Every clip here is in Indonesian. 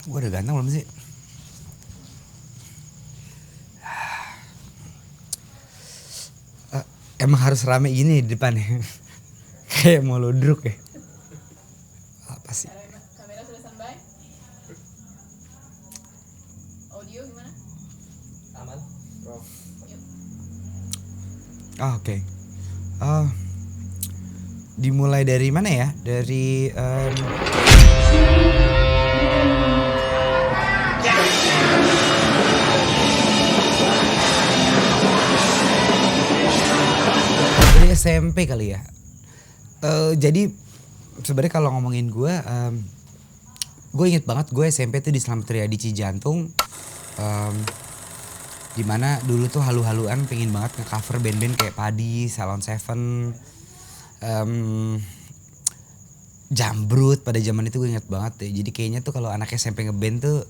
Gue udah ganteng belum sih? Emang harus rame gini di depan ya? Kayak mau ludruk ya? Apa sih? Kamera sudah standby? Audio gimana? Aman, bro. Oke. Dimulai dari mana ya? Dari dari SMP kali ya. Jadi sebenarnya kalau ngomongin gue inget banget gue SMP tuh di Slamet Riyadi Cijantung. Dimana dulu tuh halu-haluan pengen banget nge-cover band-band kayak Padi, Salon Seven, Jambrut. Pada zaman itu gue inget banget ya. Jadi kayaknya tuh kalau anak SMP ngeband tuh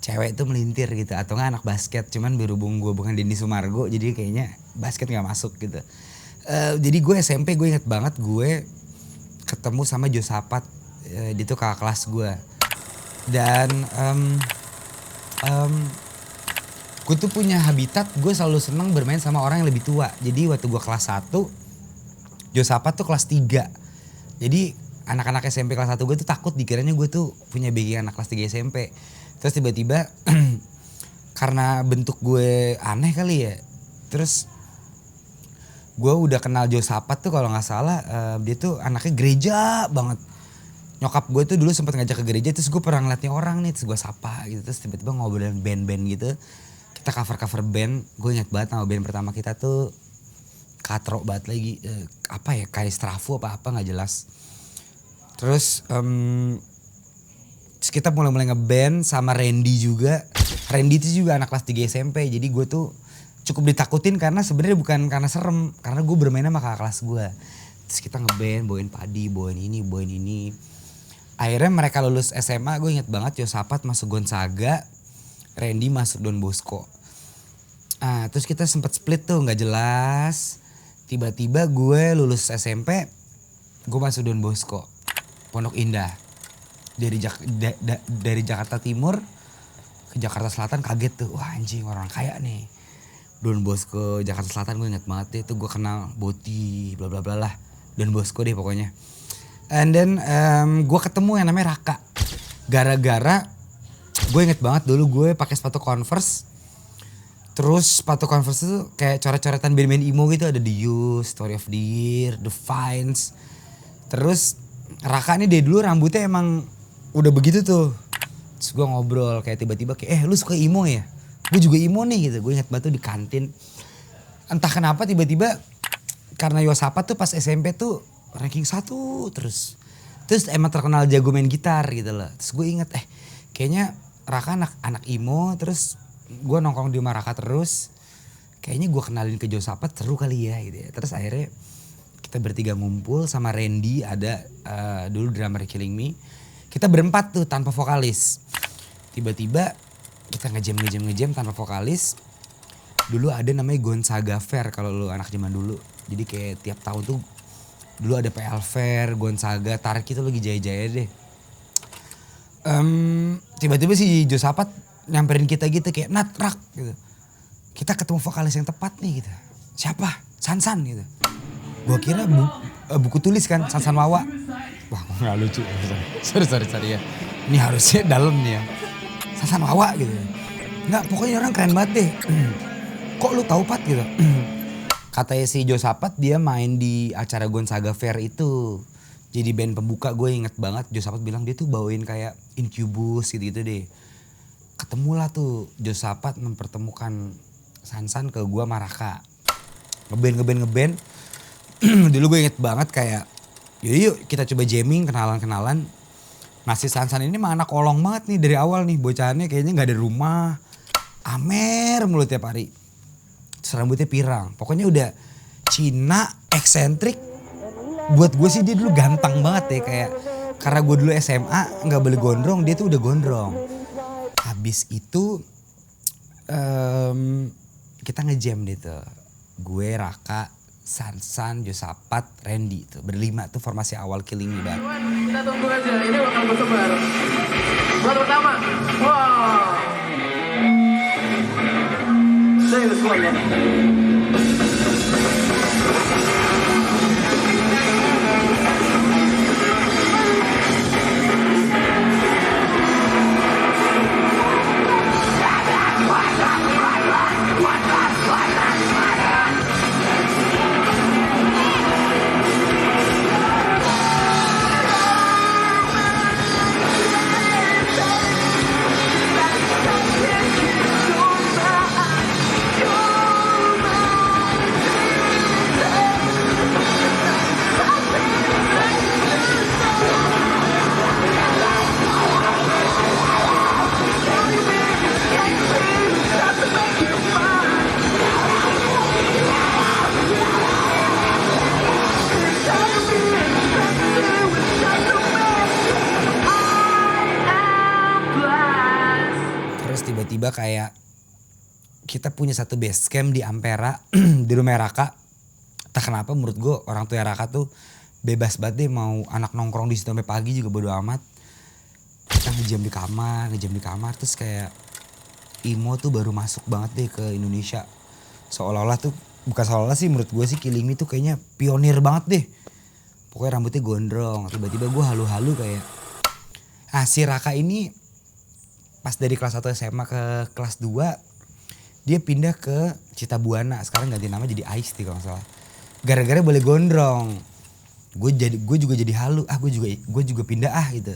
cewek tuh melintir gitu. Atau gak anak basket, cuman berhubung gue bukan Denny Sumargo jadi kayaknya basket gak masuk gitu. Jadi gue SMP gue inget banget gue ketemu sama Josapat. Dia tuh kakak kelas gue. Dan gue tuh punya habitat, gue selalu seneng bermain sama orang yang lebih tua. Jadi waktu gue kelas 1, Josapat tuh kelas 3. Jadi anak-anak SMP kelas 1 gue tuh takut dikiranya gue tuh punya backing anak kelas 3 SMP. Terus tiba-tiba karena bentuk gue aneh kali ya. Terus gue udah kenal Josapat tuh kalau gak salah dia tuh anaknya gereja banget. Nyokap gue tuh dulu sempet ngajak ke gereja, terus gue pernah ngeliatnya orang nih, terus gue sapa gitu. Terus tiba-tiba ngobrolin band-band gitu. Kita cover-cover band, gue inget banget nama band pertama kita tuh Katro banget lagi. Apa ya, kayak Strafu apa-apa gak jelas. Terus kita mulai ngeband sama Randy juga. Randy itu juga anak kelas 3 SMP, jadi gue tuh cukup ditakutin karena sebenarnya bukan karena serem, karena gue bermain sama kakak kelas gue. Terus kita ngeband, bawain Padi, bawain ini. Akhirnya mereka lulus SMA, gue inget banget Josapat masuk Gonzaga, Randy masuk Don Bosco. Terus kita sempet split tuh gak jelas. Tiba-tiba gue lulus SMP, gue masuk Don Bosco, Pondok Indah. Dari Jakarta Timur ke Jakarta Selatan kaget tuh, wah anjing orang kaya nih. Don Bosco Jakarta Selatan gue inget banget deh, itu gue kenal Boti bla bla bla lah. Don Bosco deh pokoknya. And then gue ketemu yang namanya Raka. Gara-gara gue inget banget dulu gue pakai sepatu Converse. Terus sepatu Converse itu kayak coret-coretan band-band emo gitu, ada The Used, Story of the Year, The Vines. Terus Raka nih dari dulu rambutnya emang udah begitu tuh. Terus gue ngobrol kayak tiba-tiba kayak lu suka emo ya? Gue juga emo nih gitu. Gue inget banget tuh di kantin. Entah kenapa tiba-tiba karena Yosapat tuh pas SMP tuh ranking 1 terus. Terus emang terkenal jago main gitar gitu loh. Terus gue inget kayaknya Raka anak emo. Terus gue nongkrong di rumah Raka terus. Kayaknya gue kenalin ke Josapat seru kali ya gitu ya. Terus akhirnya kita bertiga ngumpul sama Randy, ada dulu drummer Killing Me. Kita berempat tuh tanpa vokalis. Tiba-tiba kita ngejam tanpa vokalis. Dulu ada namanya Gonzaga Fair kalau lu anak zaman dulu. Jadi kayak tiap tahun tuh dulu ada PL Fair, Gonzaga, Tarik itu lagi jaya-jaya deh. Tiba-tiba si Josapat nyamperin kita gitu kayak Nat, Rak gitu. Kita ketemu vokalis yang tepat nih gitu. Siapa? Sansan gitu. Gua kira buku tulis kan, Sansan Wawa. Wah gak lucu. Sorry ya. Ini harusnya dalam nih ya. Sansan Wawa gitu. Enggak, pokoknya orang keren banget deh. Kok lu tahu Pat gitu? Katanya si Josapat dia main di acara Gonzaga Fair itu. Jadi band pembuka, gue inget banget Josapat bilang dia tuh bawain kayak Incubus gitu-gitu deh. Ketemulah tuh Josapat mempertemukan Sansan ke gue Maraka. Ngeband. Dulu gue inget banget kayak yuk kita coba jamming, kenalan. Nah si Sansan ini mah anak kolong banget nih dari awal nih. Bocahannya kayaknya gak ada rumah. Amer mulu tiap hari. Terus rambutnya pirang. Pokoknya udah Cina, eksentrik. Buat gue sih dia dulu ganteng banget ya. Kayak karena gue dulu SMA gak boleh gondrong, dia tuh udah gondrong. Habis itu kita ngejam deh tuh. Gue, Raka, Sansan, Josapat, Randy tuh berlima tuh formasi awal Killing Me banget. Kita tunggu aja, ini bakal bersebar. Buat pertama. Wah. Saya semuanya. Terus tiba-tiba kayak kita punya satu base camp di Ampera di rumah Raka. Entah kenapa menurut gue orang tua Raka tuh bebas banget deh, mau anak nongkrong di situ sampai pagi juga bodo amat. Kita ngejam di kamar terus kayak emo tuh baru masuk banget deh ke Indonesia. Seolah-olah tuh, bukan seolah-olah sih, menurut gue sih Killing Me tuh kayaknya pionir banget deh. Pokoknya rambutnya gondrong, tiba-tiba gue halu-halu kayak, si Raka ini pas dari kelas 1 SMA ke kelas 2 dia pindah ke Citabuana, sekarang ganti nama jadi Ice kalau nggak salah. Gara-gara boleh gondrong, gue juga jadi halu, gue juga pindah gitu.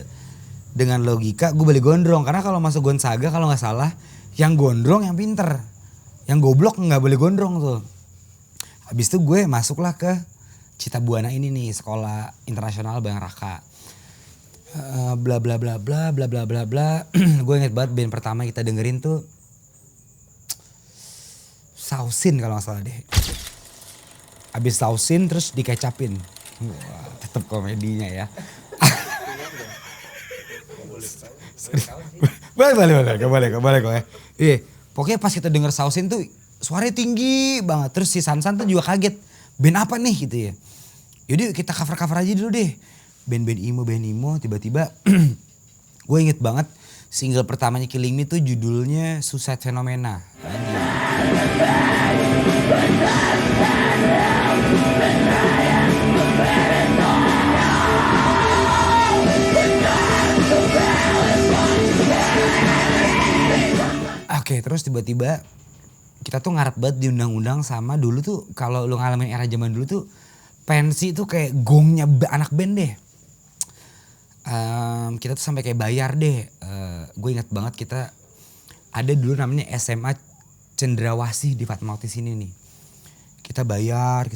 Dengan logika gue boleh gondrong, karena kalau masuk Gonzaga kalau nggak salah yang gondrong yang pinter, yang goblok nggak boleh gondrong tuh. Habis itu gue masuklah ke Citabuana ini nih, sekolah internasional Bang Raka. Bla bla bla bla bla bla bla bla. Gue inget banget band pertama kita dengerin tuh Sausin kalau nggak salah deh. Abis Sausin terus dikecapin. Wah, tetep komedinya ya. Boleh kok ya. Iya, pokoknya pas kita denger Sausin tuh suaranya tinggi banget. Terus si Sansan tuh juga kaget. Band apa nih gitu ya. Yaudah kita cover-cover aja dulu deh. Band emo, tiba-tiba gue inget banget single pertamanya Killing Me tuh judulnya Suicide Phenomena. Oke, terus tiba-tiba kita tuh ngarep banget diundang-undang sama dulu tuh, kalau lu ngalamin era zaman dulu tuh pensi tuh kayak gongnya anak band deh. Kita tuh sampai kayak bayar deh. Gue ingat banget kita ada dulu namanya SMA Cendrawasih di Fatmawati sini nih. Kita bayar.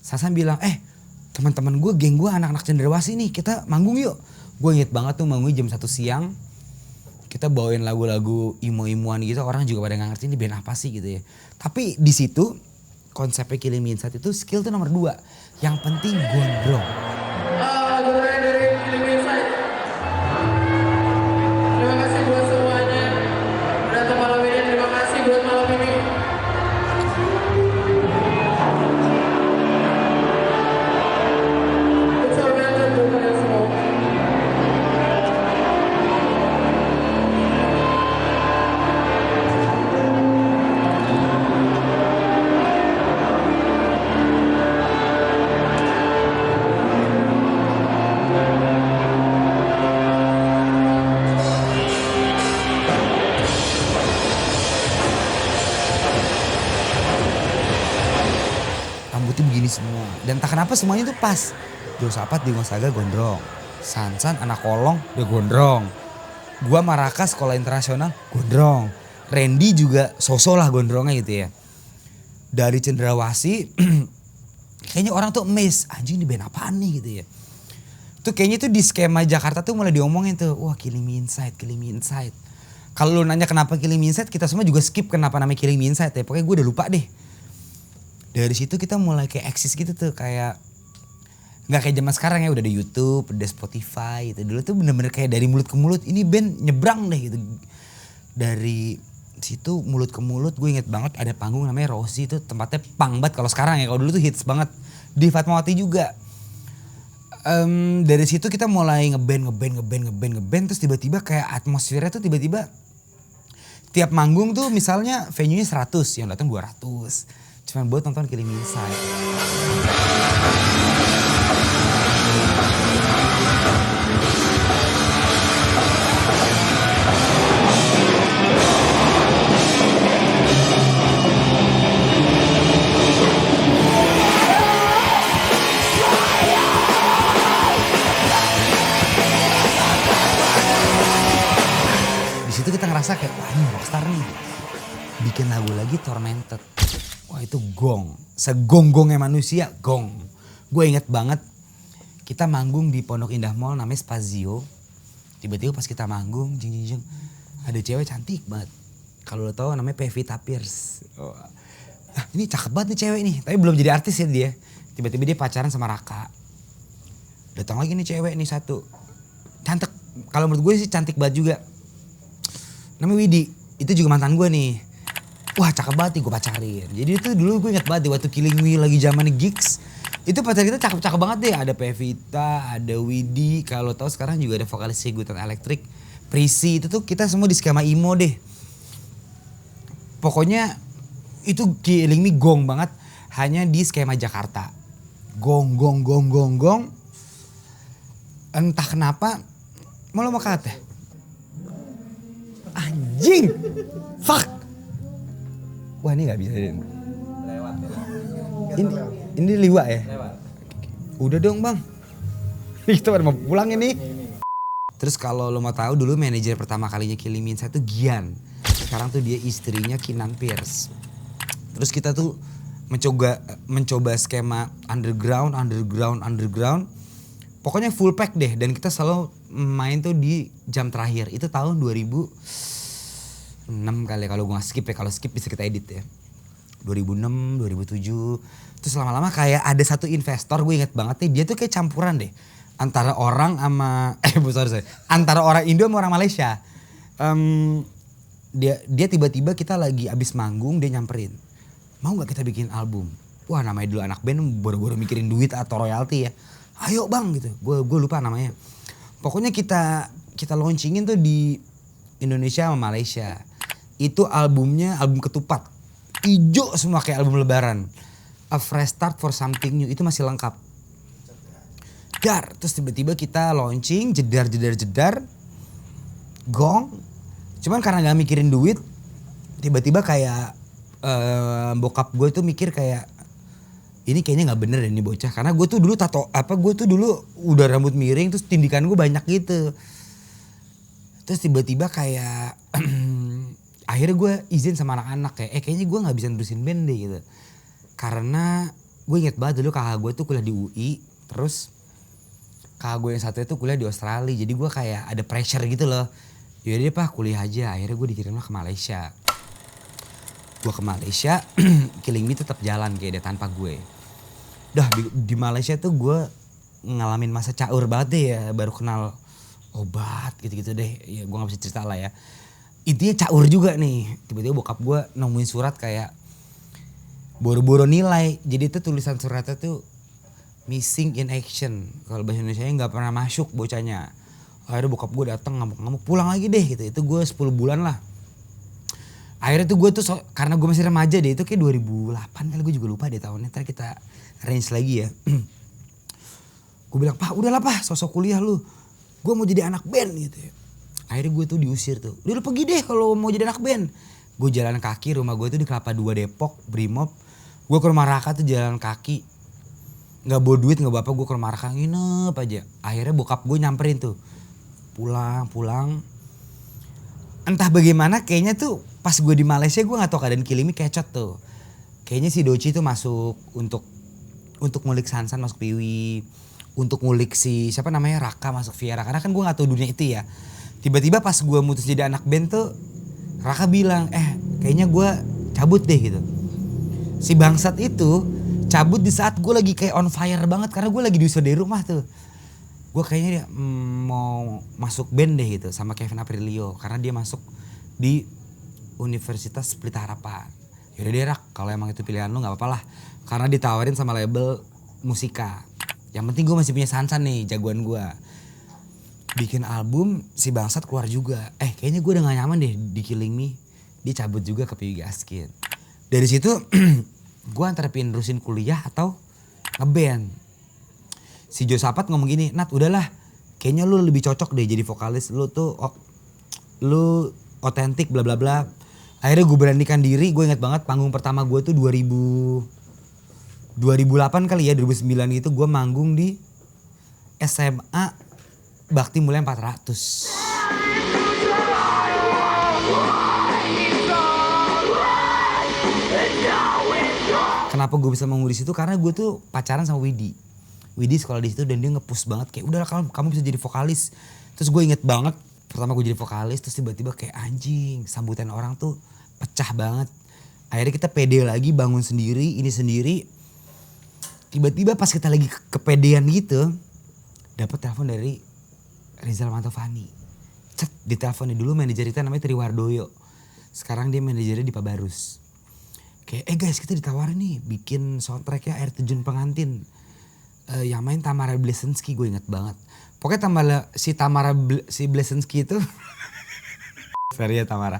Sasan bilang, teman-teman gue, geng gue anak-anak Cendrawasih nih, kita manggung yuk. Gue inget banget tuh manggung jam 1 siang. Kita bawain lagu-lagu emo-emoan gitu, orang juga pada gak ngerti ini band apa sih gitu ya. Tapi di situ konsepnya Killing Me Inside itu skill tuh nomor 2. Yang penting gondrong. Lagu-lagu dari Killing Me Inside. Terima kasih buat semuanya. Datang malam ini, terima kasih buat malam ini. It's our band buat kalian semua. Rambutnya begini semua. Dan tak kenapa semuanya tuh pas. Josapat di Gonzaga gondrong. Sansan anak kolong udah gondrong. Gua Maraka sekolah internasional gondrong. Randy juga sosok lah gondrongnya gitu ya. Dari Cendrawasih kayaknya orang tuh amazed. Anjing ini band apaan nih gitu ya. Tuh kayaknya tuh di skema Jakarta tuh mulai diomongin tuh. Wah Killing Me Inside, Killing Me Inside. Kalau lu nanya kenapa Killing Me Inside, kita semua juga skip kenapa namanya Killing Me Inside ya. Pokoknya gue udah lupa deh. Dari situ kita mulai kayak eksis gitu tuh, kayak nggak kayak zaman sekarang ya, udah ada YouTube, udah Spotify gitu. Dulu tuh bener-bener kayak dari mulut ke mulut, ini band nyebrang deh gitu. Dari situ mulut ke mulut, gue inget banget ada panggung namanya Rosie, itu tempatnya pang banget kalau sekarang ya. Kalau dulu tuh hits banget. Di Fatmawati juga. Dari situ kita mulai ngeband terus tiba-tiba kayak atmosfernya tuh tiba-tiba tiap manggung tuh misalnya venue-nya 100 yang datang 200 cuman buat nonton Killing Me Inside. Di situ kita ngerasa kayak wah ini rockstar nih. Bikin lagu lagi Tormented. Wah itu gong. Segonggongnya manusia gong. Gue inget banget kita manggung di Pondok Indah Mall namanya Spazio. Tiba-tiba pas kita manggung jeng ada cewek cantik banget. Kalau lo tau namanya Pevita Pierce. Oh. Ah, ini cakep banget nih cewek nih. Tapi belum jadi artis ya dia. Tiba-tiba dia pacaran sama Raka. Datang lagi nih cewek nih satu. Cantik. Kalau menurut gue sih cantik banget juga. Namanya Widi, itu juga mantan gue nih. Wah cakep banget nih gue pacarin. Jadi itu dulu gue inget banget waktu Killing Me lagi zaman gigs. Itu pacar kita cakep-cakep banget deh. Ada Pevita, ada Widi. Kalau tahu sekarang juga ada vokalis Guitar Electric. Prissy, itu tuh kita semua di skema emo deh. Pokoknya itu Killing Me gong banget. Hanya di skema Jakarta. Gong. Entah kenapa. Mau lo mau kata? Anjing, fuck. Wah ini gak bisa. Lewat ya. Ini liwak ya? Lewat. Udah dong bang. Kita baru mau pulang ini. Terus kalau lo mau tahu dulu manajer pertama kalinya Killing Me Inside tuh Gian. Sekarang tuh dia istrinya Kinan Pierce. Terus kita tuh mencoba skema underground. Pokoknya full pack deh dan kita selalu main tuh di jam terakhir. Itu tahun 2006 kali kalau gue skip ya. Kalau skip bisa kita edit ya. 2006, 2007. Terus lama-lama kayak ada satu investor gue inget banget nih. Dia tuh kayak campuran deh. Antara orang sama, antara orang Indo sama orang Malaysia. Dia tiba-tiba kita lagi abis manggung dia nyamperin. Mau gak kita bikin album? Wah namanya dulu anak band boro-boro mikirin duit atau royalti ya. Ayo bang gitu, gue lupa namanya. Pokoknya kita launchingin tuh di Indonesia sama Malaysia. Itu albumnya album ketupat. Ijo semua kayak album lebaran. A Fresh Start for Something New itu masih lengkap. Terus tiba-tiba kita launching jedar. Gong. Cuman karena gak mikirin duit. Tiba-tiba kayak bokap gue tuh mikir kayak ini kayaknya nggak bener ini bocah karena gue tuh dulu udah rambut miring terus tindikan gue banyak gitu. Terus tiba-tiba kayak akhirnya gue izin sama anak-anak kayak kayaknya gue nggak bisa nerusin band deh gitu. Karena gue inget banget dulu kakak gue tuh kuliah di UI terus kakak gue yang satu itu kuliah di Australia jadi gue kayak ada pressure gitu loh. Yaudah deh pak kuliah aja akhirnya gue dikirimlah ke Malaysia. Gue ke Malaysia, Killing Me tetap jalan kayak dia tanpa gue. Dah di Malaysia tuh gue ngalamin masa caur banget deh ya. Baru kenal obat gitu-gitu deh. Ya gue gak bisa cerita lah ya. Intinya caur juga nih. Tiba-tiba bokap gue nemuin surat kayak boro-boro nilai. Jadi itu tulisan suratnya tuh missing in action. Kalau bahasa Indonesianya gak pernah masuk bocahnya. Akhirnya bokap gue datang ngamuk-ngamuk pulang lagi deh gitu. Itu gue 10 bulan lah. Akhirnya tuh gue tuh karena gue masih remaja deh itu kayak 2008 kali gue juga lupa deh tahunnya. Ntar kita arrange lagi ya. Gue bilang pak udahlah pak sosok kuliah lu. Gue mau jadi anak band gitu ya. Akhirnya gue tuh diusir tuh. Udah lu pergi deh kalau mau jadi anak band. Gue jalan kaki rumah gue tuh di Kelapa 2 Depok Brimob. Gue ke rumah Raka tuh jalan kaki. Gak bawa duit gak apa-apa gue ke rumah Raka nginep aja. Akhirnya bokap gue nyamperin tuh. Pulang. Entah bagaimana kayaknya tuh pas gue di Malaysia gue gak tau keadaan Killing Me kecot tuh. Kayaknya si Doci tuh masuk untuk ngulik Sansan masuk Piwi. Untuk ngulik si siapa namanya Raka masuk Viera. Karena kan gue gak tau dunia itu ya. Tiba-tiba pas gue mutus jadi anak band tuh Raka bilang kayaknya gue cabut deh gitu. Si bangsat itu cabut di saat gue lagi kayak on fire banget. Karena gue lagi diusir dari rumah tuh. Gue kayaknya dia mau masuk band deh gitu sama Kevin Aprilio. Karena dia masuk di Universitas Pelita Harapan. Yaudah deh Rak, kalau emang itu pilihan lu gak apa-apa lah. Karena ditawarin sama label Musika. Yang penting gue masih punya Sansan nih, jagoan gue. Bikin album, si bangsat keluar juga. Kayaknya gue udah gak nyaman deh di Killing Me. Dia cabut juga ke PW Gaskin. Dari situ gue antara pengen nerusin kuliah atau ngeband. Si Josapat ngomong gini, Nat udahlah kayaknya lu lebih cocok deh jadi vokalis. Lu tuh lu otentik bla bla bla. Akhirnya gue beranikan diri. Gue ingat banget panggung pertama gue tuh 2008 kali ya, 2009 gitu. Gue manggung di SMA Bakti Mulia 400. Kenapa gue bisa manggung di situ? Karena gue tuh pacaran sama Widi sekolah di situ dan dia nge-push banget kayak udah kamu bisa jadi vokalis. Terus gue inget banget pertama gue jadi vokalis terus tiba-tiba kayak anjing sambutan orang tuh pecah banget. Akhirnya kita pede lagi bangun sendiri ini sendiri. Tiba-tiba pas kita lagi kepedean gitu dapat telepon dari Rizal Mantovani. Cet diteleponnya dulu manajer kita namanya Triwardoyo. Sekarang dia manajernya di Pabarus. Kayak guys kita ditawarin nih bikin soundtracknya Air Terjun Pengantin. Yang main Tamara Blesensky gue inget banget. Pokoknya si Blesensky itu sorry ya Tamara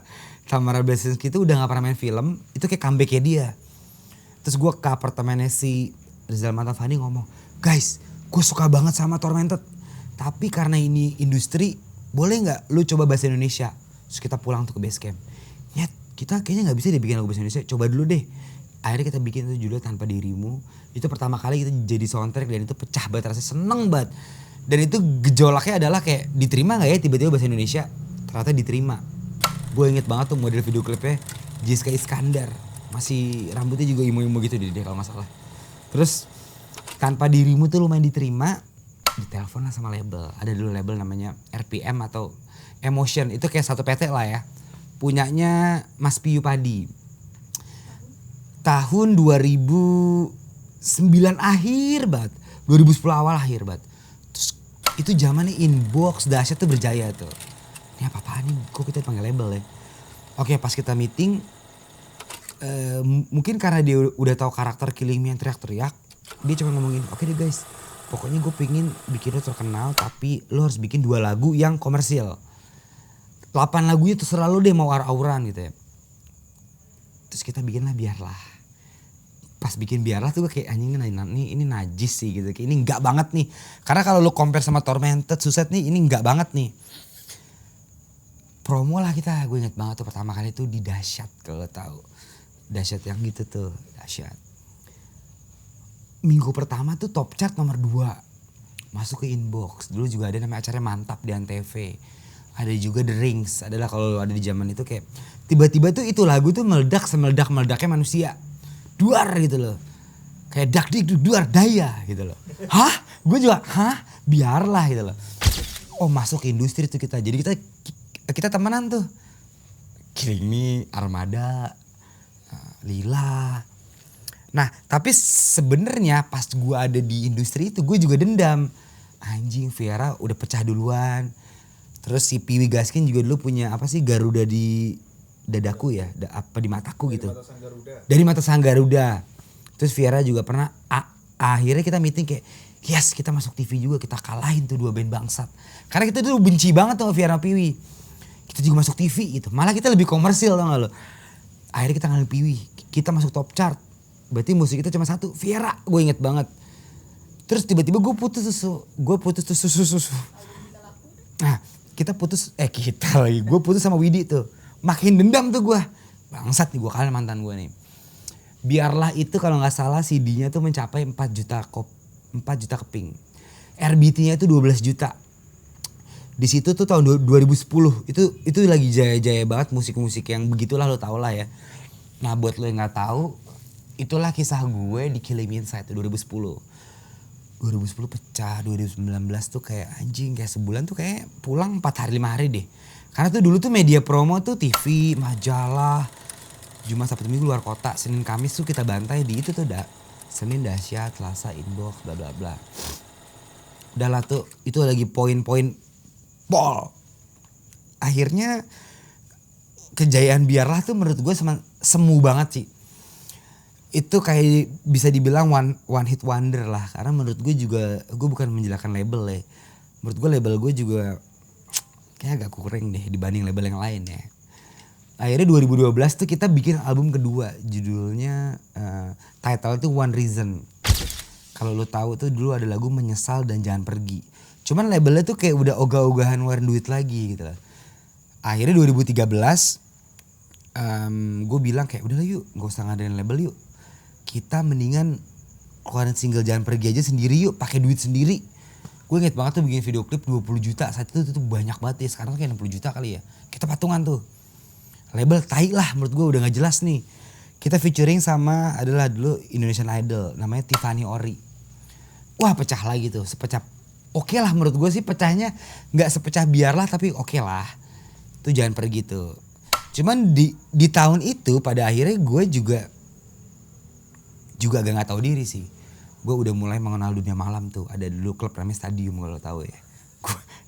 Blesensky itu udah gak pernah main film. Itu kayak comebacknya dia. Terus gue ke apartemennya si Rizal Mantovani ngomong, guys gue suka banget sama Tormented. Tapi karena ini industri boleh gak lu coba bahasa Indonesia. Terus kita pulang tuh ke base camp. Nyet kita kayaknya gak bisa deh bikin lagu bahasa Indonesia. Coba dulu deh. Akhirnya kita bikin itu judulnya Tanpa Dirimu. Itu pertama kali kita jadi soundtrack dan itu pecah banget, rasanya seneng banget. Dan itu gejolaknya adalah kayak diterima gak ya tiba-tiba bahasa Indonesia. Ternyata diterima. Gue inget banget tuh model video klipnya Jiska Iskandar. Masih rambutnya juga imo-imo gitu dia kalau gak salah. Terus Tanpa Dirimu tuh lumayan diterima. Ditelepon lah sama label. Ada dulu label namanya RPM atau Emotion. Itu kayak satu PT lah ya. Punyanya Mas Piyu Padi. Tahun 2009 akhir banget. 2010 awal akhir banget. Terus itu zamannya inbox dahsyat tuh berjaya tuh. Ini apa-apaan nih? Kok kita panggil label ya? Oke pas kita meeting. Mungkin karena dia udah tahu karakter Killing Me yang teriak-teriak. Dia cuma ngomongin oke deh guys. Pokoknya gue pengen bikin lo terkenal. Tapi lo harus bikin 2 lagu yang komersil. 8 lagunya terserah lo deh mau aur-auran gitu ya. Terus kita bikin lah Biarlah. Pas bikin Biarlah tuh gue kayak anjing ini najis sih gitu. Kayak ini enggak banget nih. Karena kalau lu compare sama Tormented, Suicide nih ini enggak banget nih. Promo lah kita. Gue inget banget tuh pertama kali tuh di Dahsyat kalau tahu. Dahsyat yang gitu tuh. Dahsyat. Minggu pertama tuh top chart nomor 2. Masuk ke inbox. Dulu juga ada namanya acaranya Mantap di Antv. Ada juga The Rings. Adalah kalau ada di zaman itu kayak. Tiba-tiba tuh itu lagu tuh meledak semeledak-meledaknya manusia. Duar gitu loh. Kayak dak dik duar daya gitu loh. Hah? Gue juga Biarlah gitu loh. Oh masuk ke industri tuh kita. Jadi kita temenan tuh. Killing Me, Armada, Lila. Nah tapi sebenarnya pas gue ada di industri itu gue juga dendam. Anjing Viera udah pecah duluan. Terus si PW Gaskin juga dulu punya apa sih Garuda di dadaku ya, apa di mataku gitu. Dari Mata Sang Garuda. Terus Viera juga pernah akhirnya kita meeting kayak yes kita masuk TV juga, kita kalahin tuh 2 band bangsat. Karena kita dulu benci banget tuh Viera Piwi. Kita juga masuk TV gitu. Malah kita lebih komersil tau gak lo. Akhirnya kita ngalahin Piwi, kita masuk top chart. Berarti musik kita cuma 1, Viera, gue inget banget. Terus tiba-tiba gue putus tuh. Nah gue putus sama Widi tuh. Makin dendam tuh gue. Bangsat nih gue kalian mantan gue nih. Biarlah itu kalau gak salah CD-nya tuh mencapai 4 juta keping. RBT-nya itu 12 juta. Di situ tuh tahun 2010. Itu lagi jaya-jaya banget musik-musik yang begitulah lo tau lah ya. Nah buat lo yang gak tahu. Itulah kisah gue di Killing Me Inside 2010. 2010 pecah, 2019 tuh kayak anjing. Kayak sebulan tuh kayak pulang 4 hari 5 hari deh. Karena tuh dulu tuh media promo tuh TV, majalah, Jumat Sabtu Minggu luar kota, Senin Kamis tuh kita bantai di itu tuh Senin Dahsyat, Selasa inbox, bla bla bla. Udah lah tuh itu lagi poin-poin pol. Akhirnya kejayaan Biarlah tuh menurut gue semu banget sih. itu kayak bisa dibilang one hit wonder lah. Karena menurut gue juga, gue bukan menjelaskan label ya. Menurut gue label gue juga kayak agak kurang deh dibanding label yang lain ya. Akhirnya 2012 tuh kita bikin album kedua, judulnya title itu One Reason. Kalau lo tahu tuh dulu ada lagu Menyesal dan Jangan Pergi. Cuman labelnya tuh kayak udah ogah-ogahan ngeluarin duit lagi gitu lah. Akhirnya 2013 gue bilang kayak udahlah yuk, gak usah ngadain label yuk. Kita mendingan keluarin single Jangan Pergi aja sendiri yuk, pakai duit sendiri. Gue inget banget tuh bikin video klip 20 juta. Saat itu tuh banyak banget ya. Sekarang tuh kayak 60 juta kali ya. Kita patungan tuh. Label tai lah menurut gue, udah gak jelas nih. Kita featuring sama adalah dulu Indonesian Idol. Namanya Tiffany Ori. Wah pecah lagi tuh. Sepecah. Oke lah menurut gue sih pecahnya. Gak sepecah biarlah tapi oke lah. Itu Jangan Pergi tuh. Cuman di tahun itu pada akhirnya gue juga agak gak tahu diri sih. Gue udah mulai mengenal dunia malam tuh. Ada dulu klub namanya Stadium kalau tahu ya.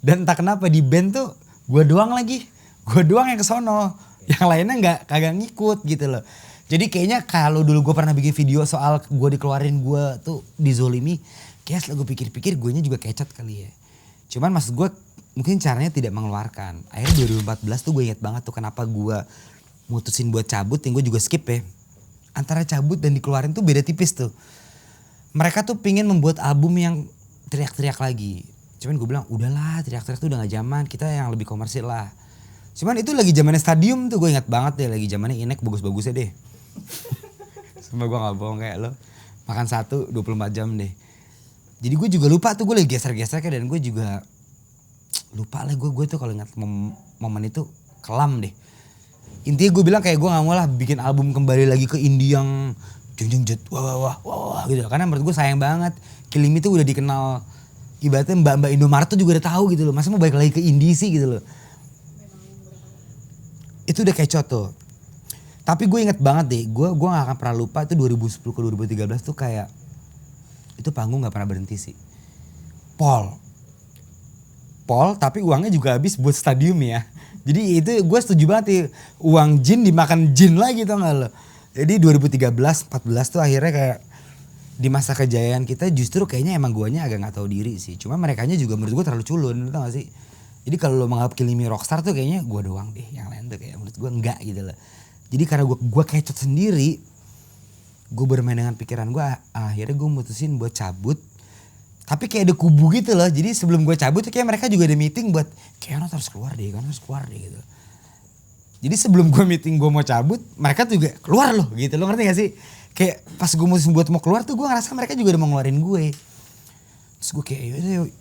Dan entah kenapa di band tuh gue doang lagi. Gue doang yang kesono. Yang lainnya kagak ngikut gitu loh. Jadi kayaknya kalau dulu gue pernah bikin video soal gue dikeluarin gue tuh dizolimi. Kayaknya setelah gue pikir-pikir gue nya juga kecot kali ya. Cuman maksud gue mungkin caranya tidak mengeluarkan. Akhirnya 2014 tuh gue inget banget tuh kenapa gue mutusin buat cabut. Yang gue juga skip ya. Antara cabut dan dikeluarin tuh beda tipis tuh. Mereka tuh pingin membuat album yang teriak-teriak lagi. Cuman gue bilang udahlah, teriak-teriak tuh udah gak zaman. Kita yang lebih komersil lah. Cuman itu lagi zamannya Stadium tuh, gue ingat banget deh. Lagi zamannya Inek bagus-bagusnya deh. Sumpah gue gak bohong kayak lo. Makan satu 24 jam deh. Jadi gue juga lupa tuh, gue lagi geser-geser kayak. Dan gue juga lupa lah gue tuh kalau ingat momen itu kelam deh. Intinya gue bilang kayak gue gak mau lah bikin album kembali lagi ke indie yang jeng jet wah gitu. Karena menurut gue sayang banget. Killing Me tuh udah dikenal. Ibaratnya mbak-mbak Indomaret tuh juga udah tahu gitu loh. Masa mau balik lagi ke indie sih gitu loh. Itu udah kecot tuh. Tapi gue inget banget deh, gue gak akan pernah lupa itu 2010 ke 2013 tuh kayak, itu panggung gak pernah berhenti sih. Pol tapi uangnya juga habis buat Stadium ya. Jadi itu gue setuju banget ya, uang jin dimakan jin lagi tau gak lo. Jadi 2013-14 tuh akhirnya kayak di masa kejayaan kita justru kayaknya emang guanya agak gak tahu diri sih. Cuma merekanya juga menurut gue terlalu culun, tau gak sih. Jadi kalau lo menganggap Killing Me rockstar tuh kayaknya gue doang deh, yang lain tuh kayak menurut gue enggak gitu loh. Jadi karena gue kecot sendiri, gue bermain dengan pikiran gue, akhirnya gue mutusin buat cabut. Tapi kayak ada kubu gitu loh, jadi sebelum gue cabut tuh kayak mereka juga ada meeting buat, kayak harus keluar deh gitu. Jadi sebelum gue meeting gue mau cabut, mereka juga keluar loh gitu, lo ngerti gak sih? Kayak pas gue mutusin buat mau keluar tuh gue ngerasa mereka juga udah mau ngeluarin gue. Terus gue kayak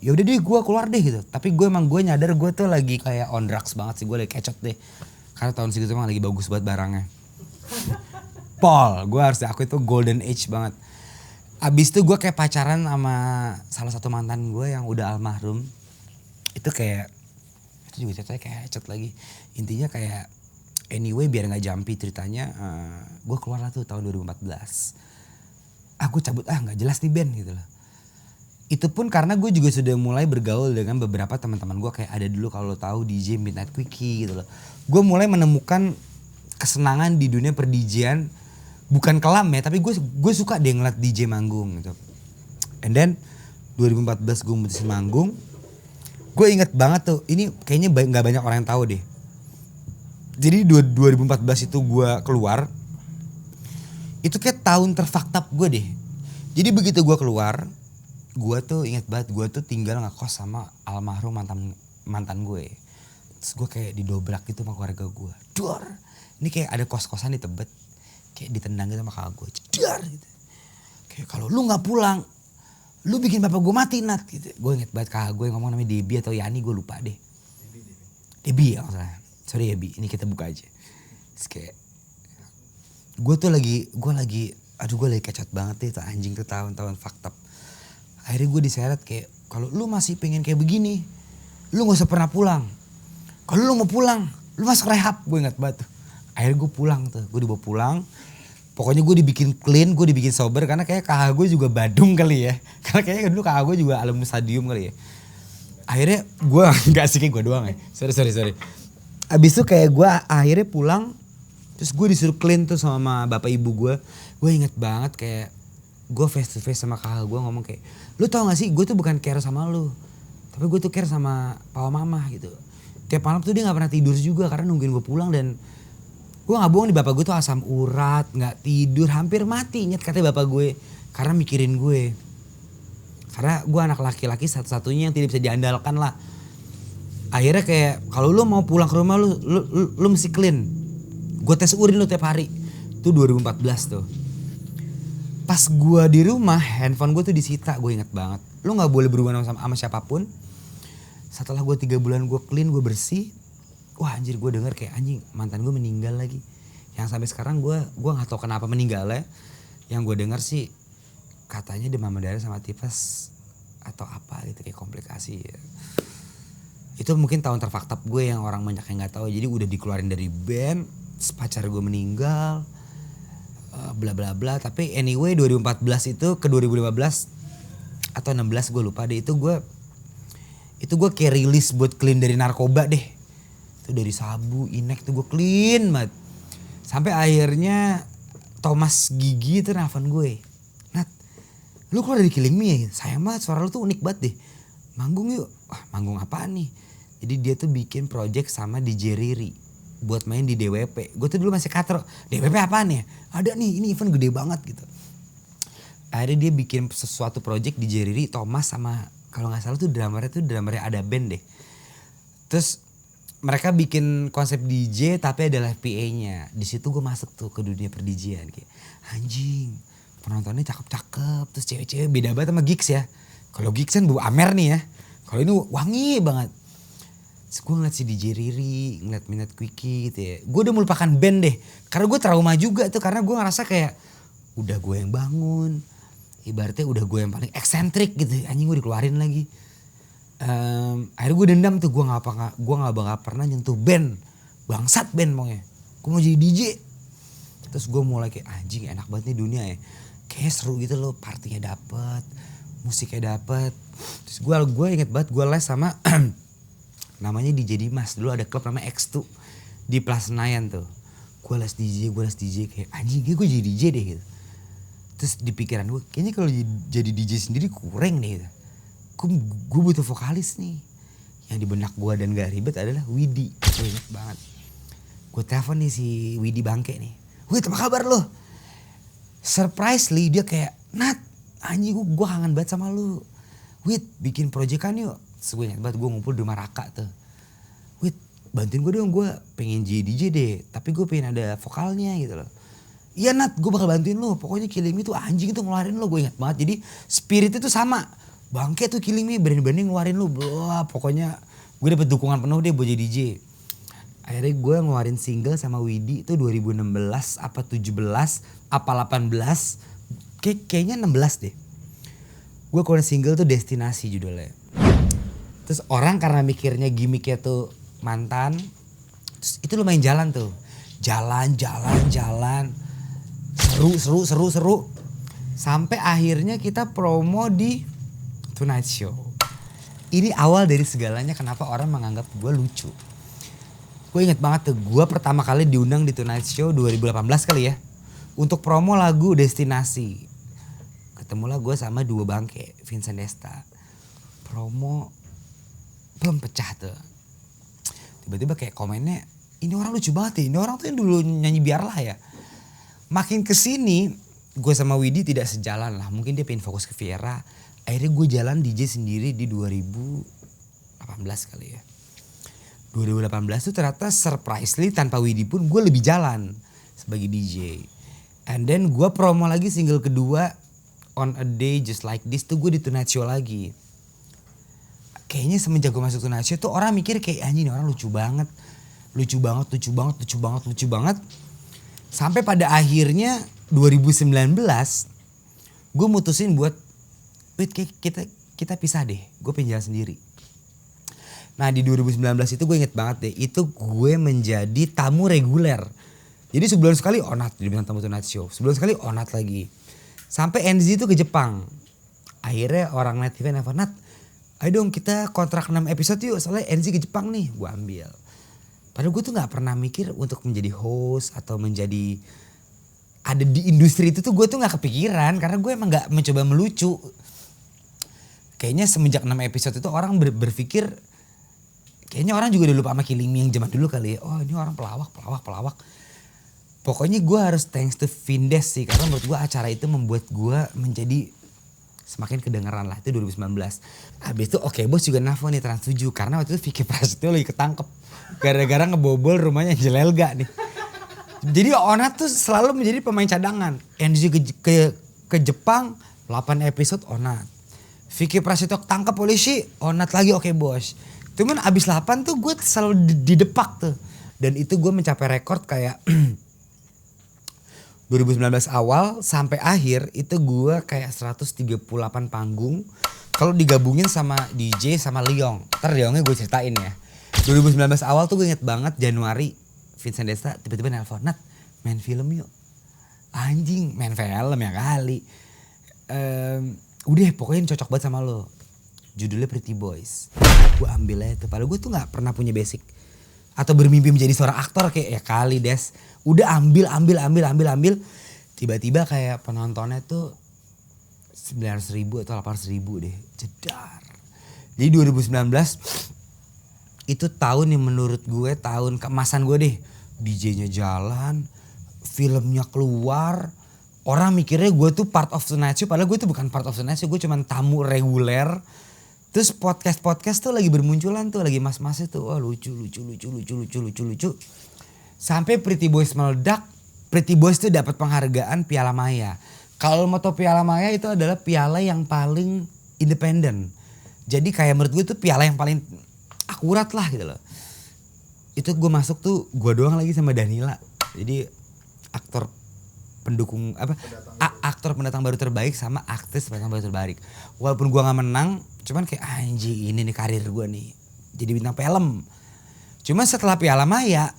yaudah deh gue keluar deh gitu. Tapi gue nyadar gue tuh lagi kayak on drugs banget sih. Gue lagi kecot deh. Karena tahun segitu emang lagi bagus banget barangnya. Pol, gue harus aku itu golden age banget. Abis itu gue kayak pacaran sama salah satu mantan gue yang udah almarhum. Itu kayak, itu juga ceritanya kayak kecot lagi. Intinya kayak anyway biar gak jumpy ceritanya. Gue keluar lah tuh tahun 2014. Gue cabut gak jelas nih band gitu loh. Itu pun karena gue juga sudah mulai bergaul dengan beberapa teman-teman gue. Kayak ada dulu kalau lo tahu DJ Midnight Quickie gitu loh. Gue mulai menemukan kesenangan di dunia per-DJan. Bukan kelam ya, tapi gue suka deh ngeliat DJ manggung gitu. And then 2014 gue mutusin manggung. Gue inget banget tuh, ini kayaknya gak banyak orang yang tahu deh. Jadi 2014 itu gue keluar. Itu kayak tahun terfucked up gue deh. Jadi begitu gue keluar, gue tuh inget banget, gue tuh tinggal ngekos sama almarhum mantan gue. Terus gue kayak didobrak gitu sama keluarga gue. Dor! Ini kayak ada kos-kosan di Tebet. Kayak ditendang gitu sama kakak gue. Jedar gitu. Kayak kalau lu gak pulang, lu bikin bapak gue mati Nat gitu. Gue inget banget kakak gue yang ngomong namanya Debbie atau Yani, gue lupa deh. Debbie ya maksudnya. Sorry ya Bi, ini kita buka aja. Terus kayak, gue lagi kecot banget deh tuh anjing tuh tahun-tahun fucked up. Akhirnya gue diseret kayak, kalau lu masih pengen kayak begini, lu gak usah pernah pulang. Kalau lu mau pulang, lu masuk rehab. Gue ingat banget tuh. Akhirnya gue pulang tuh, gue dibawa pulang. Pokoknya gue dibikin clean, gue dibikin sober. Karena kayak kakak gue juga badung kali ya. Karena kayaknya dulu kakak gue juga alumni Stadium kali ya. Akhirnya gue, gak sih kayak gue doang ya. Sorry. Abis itu kayak gue akhirnya pulang. Terus gue disuruh clean tuh sama bapak ibu gue. Gue inget banget kayak gue face to face sama kakak gue ngomong kayak, lu tau gak sih gue tuh bukan care sama lu, tapi gue tuh care sama papa mama gitu. Tiap malam tuh dia gak pernah tidur juga karena nungguin gue pulang, dan gue gak bohong di bapak gue tuh asam urat, gak tidur, hampir mati nyet katanya bapak gue karena mikirin gue. Karena gue anak laki-laki satu-satunya yang tidak bisa diandalkan lah. Akhirnya kayak kalau lu mau pulang ke rumah lu mesti clean. Gue tes urin lu tiap hari. Itu 2014 tuh. Pas gue di rumah, handphone gue tuh disita, gue inget banget. Lu gak boleh berhubungan sama siapapun. Setelah gue 3 bulan gue clean, gue bersih. Wah anjir, gue denger kayak anjing mantan gue meninggal lagi. Yang sampai sekarang gue gak tahu kenapa meninggalnya. Yang gue denger sih katanya demam berdarah sama tipes atau apa gitu, kayak komplikasi ya. Itu mungkin tahun terfucked up gue yang orang banyak yang gak tahu. Jadi udah dikeluarin dari band, pacar gue meninggal, bla bla bla. Tapi anyway 2014 itu ke 2015 atau 16 gue lupa deh, itu gue kayak rilis buat clean dari narkoba deh. Itu dari sabu, inek tuh gue clean banget. Sampai akhirnya Thomas Gigi itu nelfon gue. Nat, lu keluar dari Killing Me ya? Sayang banget, suara lu tuh unik banget deh. Manggung yuk. Wah manggung apaan nih? Jadi dia tuh bikin project sama DJ Riri buat main di DWP. Gue tuh dulu masih katro, DWP apaan ya? Ada nih, ini event gede banget gitu. Akhirnya dia bikin sesuatu project DJ Riri, Thomas sama kalau gak salah tuh drummernya ada band deh. Terus mereka bikin konsep DJ tapi ada live PA-nya. Di situ gue masuk tuh ke dunia per-DJ-an kayak anjing. Penontonnya cakep-cakep, terus cewek-cewek beda banget sama gigs ya. Kalau gigs kan bau amer nih ya. Kalau ini wangi banget. Terus gue ngeliat si DJ Riri, ngeliat Minat Quickie gitu ya. Gue udah melupakan band deh. Karena gue trauma juga tuh, karena gue ngerasa kayak udah gue yang bangun. Ibaratnya udah gue yang paling eksentrik gitu. Anjing gue dikeluarin lagi. Akhirnya gue dendam tuh, gue gak bakal pernah nyentuh band, bangsat band pokoknya, gue mau jadi DJ. Terus gue mulai kayak anjing enak banget nih dunia ya, kayak seru gitu loh, partinya dapet, musiknya dapet. Terus gue inget banget gue les sama namanya DJ Dimas, dulu ada klub namanya X2 di Plaza Senayan tuh. Gue les DJ kayak anjing gue jadi DJ deh gitu. Terus di pikiran gue kayaknya kalau jadi DJ sendiri kurang deh gitu. Gue butuh vokalis nih. Yang di benak gue dan gak ribet adalah Widi. Gue inget banget. Gue telepon nih si Widi bangke nih. Wid apa kabar lo? Surprisely dia kayak, Nat anjing gue kangen banget sama lu. Wid bikin proyekan yuk. Terus gue inget banget gue ngumpul di rumah Raka tuh. Wid bantuin gue dong, gue pengen jadi DJ deh. Tapi gue pengen ada vokalnya gitu loh. Iya Nat, gue bakal bantuin lo. Pokoknya Killing Me tuh anjing tuh ngeluarin lo. Gue inget banget. Jadi spiritnya tuh sama. Bangke tuh Killing Me berani-berani ngeluarin lu. Wah pokoknya gue dapet dukungan penuh deh buat jadi DJ. Akhirnya gue ngeluarin single sama Widi itu 2016 apa 17 apa 18. Kayaknya 16 deh. Gue keluarin single tuh Destinasi judulnya. Terus orang karena mikirnya gimmicknya tuh mantan. Terus itu lumayan jalan tuh. Jalan. Seru. Sampai akhirnya kita promo di Tonight Show. Ini awal dari segalanya kenapa orang menganggap gue lucu. Gue inget banget tuh, gue pertama kali diundang di Tonight Show 2018 kali ya. Untuk promo lagu Destinasi. Ketemulah gue sama dua bangke, Vincent Desta. Promo, belum pecah tuh. Tiba-tiba kayak komennya, ini orang lucu banget ya, ini orang tuh yang dulu nyanyi Biarlah ya. Makin kesini, gue sama Widi tidak sejalan lah. Mungkin dia pengen fokus ke Viera. Akhirnya gue jalan DJ sendiri di 2018 kali ya. 2018 tuh ternyata surprisingly tanpa Widi pun gue lebih jalan sebagai DJ. And then gue promo lagi single kedua On a Day Just Like This tuh gue di Tonight Show lagi. Kayaknya semenjak gue masuk Tonight Show tuh orang mikir kayak anjing orang lucu banget. Lucu banget. Sampai pada akhirnya 2019 gue mutusin buat wait kita pisah deh, gue pengen jalan sendiri. Nah di 2019 itu gue inget banget deh, itu gue menjadi tamu reguler. Jadi sebulan sekali Onat, jadi bintang tamu Tonight Show. Sebulan sekali Onat lagi. Sampai NZ itu ke Jepang. Akhirnya orang Net TV nelfon, Nat ayo dong kita kontrak 6 episode yuk, soalnya NZ ke Jepang nih. Gue ambil. Padahal gue tuh gak pernah mikir untuk menjadi host atau menjadi ada di industri itu tuh gue tuh gak kepikiran. Karena gue emang gak mencoba melucu. Kayaknya semenjak 6 episode itu orang berpikir, kayaknya orang juga udah lupa sama Killing Me yang zaman dulu kali ya. Oh ini orang pelawak. Pokoknya gue harus thanks to Vindes sih. Karena menurut gue acara itu membuat gue menjadi semakin kedengeran lah. Itu 2019. Habis itu Oke Bos juga nelfon nih Trans 7. Karena waktu itu Vicky Prasetyo lagi ketangkep. Gara-gara ngebobol rumahnya Angel Elga nih. Jadi Onat tuh selalu menjadi pemain cadangan. Yang ke Jepang 8 episode Onat. Vicky Prasetyo tangkap polisi, Onat lagi Oke Bos. Cuman abis 8 tuh gue selalu didepak tuh. Dan itu gue mencapai rekor kayak 2019 awal sampai akhir itu gue kayak 138 panggung. Kalau digabungin sama DJ sama Leong. Ntar Leongnya gue ceritain ya. 2019 awal tuh gue inget banget Januari Vincent Desta tiba-tiba nelpon, Nat main film yuk. Anjing main film ya kali. Udah pokoknya cocok banget sama lo. Judulnya Pretty Boys. Gue ambil aja tuh. Padahal gue tuh gak pernah punya basic. Atau bermimpi menjadi seorang aktor kayak ya kali Des. Udah ambil. Tiba-tiba kayak penontonnya tuh 900 ribu atau 800 ribu deh. Jedar. Jadi 2019 itu tahun yang menurut gue tahun keemasan gue deh. DJ-nya jalan. Filmnya keluar. Orang mikirnya gue tuh part of the night show. Padahal gue tuh bukan part of the night show. Gue cuman tamu reguler. Terus podcast tuh lagi bermunculan tuh. Lagi mas-masnya tuh. Wah lucu. Sampai Pretty Boys meledak. Pretty Boys tuh dapat penghargaan Piala Maya. Kalau mau tau Piala Maya itu adalah piala yang paling independen. Jadi kayak menurut gue itu piala yang paling akurat lah gitu loh. Itu gue masuk tuh gue doang lagi sama Danila. Jadi aktor pendukung aktor pendatang baru terbaik sama aktris pendatang baru terbaik. Walaupun gue nggak menang, cuman kayak anjing ini nih karir gue nih jadi bintang film. Cuman setelah Piala Maya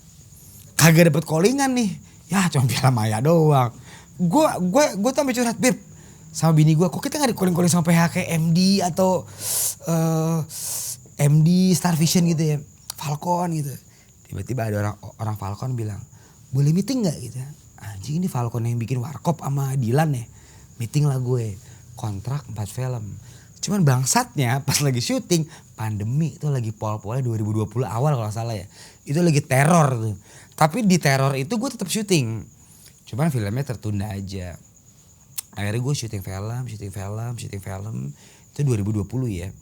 kagak dapet callingan nih, ya cuma Piala Maya doang. Gue tuh sampai curhat Beb sama bini gue, kok kita nggak di calling sama PH kayak MD atau MD Star Vision gitu ya, Falcon gitu. Tiba-tiba ada orang Falcon bilang boleh meeting nggak gitu. Anjing ini Falcon yang bikin Warkop sama Dilan ya. Meeting lah gue. Kontrak 4 film. Cuman bangsatnya pas lagi syuting. Pandemi itu lagi pol-polnya 2020 awal kalau salah ya. Itu lagi teror tuh. Tapi di teror itu gue tetap syuting. Cuman filmnya tertunda aja. Akhirnya gue syuting film. Itu 2020 ya.